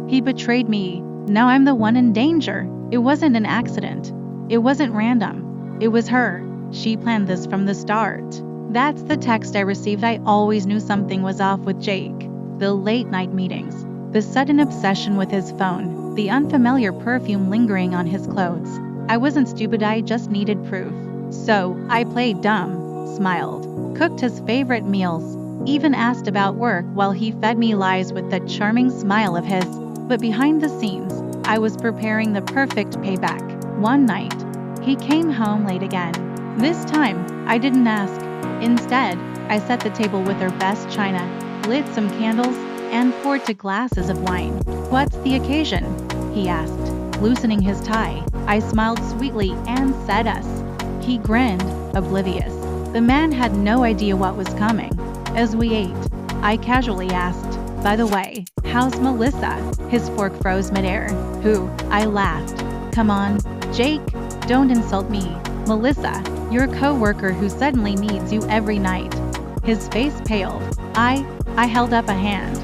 He betrayed me. Now I'm the one in danger. It wasn't an accident. It wasn't random. It was her. She planned this from the start. That's the text I received. I always knew something was off with Jake. The late night meetings, the sudden obsession with his phone, the unfamiliar perfume lingering on his clothes. I wasn't stupid, I just needed proof. So, I played dumb, smiled, cooked his favorite meals, even asked about work while he fed me lies with that charming smile of his. But behind the scenes, I was preparing the perfect payback. One night, he came home late again. This time, I didn't ask. Instead, I set the table with our best china, lit some candles, and poured 2 glasses of wine. "What's the occasion?" he asked, loosening his tie. I smiled sweetly and said us. He grinned, oblivious. The man had no idea what was coming. As we ate, I casually asked, "By the way, how's Melissa?" His fork froze midair. "Who?" I laughed. "Come on, Jake, don't insult me. Melissa, your co-worker who suddenly needs you every night." His face paled. I held up a hand.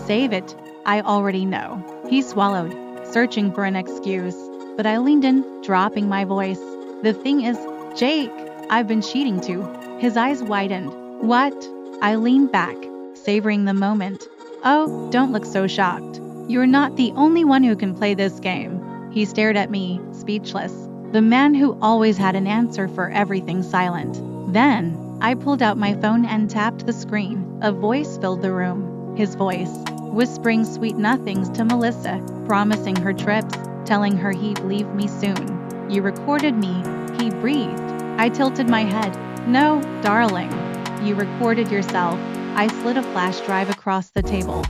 "Save it, I already know." He swallowed, searching for an excuse, but I leaned in, dropping my voice. "The thing is, Jake, I've been cheating too." His eyes widened. "What?" I leaned back, savoring the moment. "Oh, don't look so shocked. You're not the only one who can play this game." He stared at me, speechless. The man who always had an answer for everything silent. Then, I pulled out my phone and tapped the screen. A voice filled the room. His voice, whispering sweet nothings to Melissa, promising her trips, telling her he'd leave me soon. "You recorded me," he breathed. I tilted my head. "No, darling. You recorded yourself." I slid a flash drive across the table.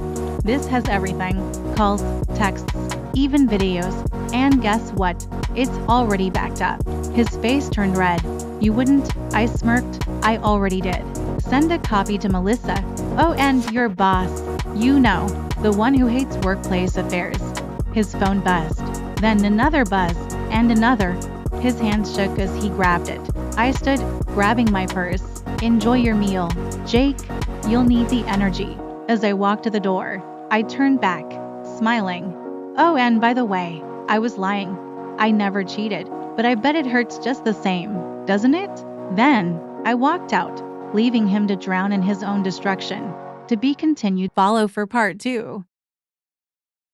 "This has everything. Calls, texts, even videos. And guess what? It's already backed up." His face turned red. "You wouldn't?" I smirked. "I already did. Send a copy to Melissa. Oh, and your boss. You know, the one who hates workplace affairs." His phone buzzed. Then another buzz, and another. His hand shook as he grabbed it. I stood, grabbing my purse. "Enjoy your meal, Jake. You'll need the energy." As I walked to the door, I turned back, smiling. "Oh, and by the way, I was lying. I never cheated, but I bet it hurts just the same, doesn't it?" Then, I walked out, leaving him to drown in his own destruction. To be continued. Follow for part 2.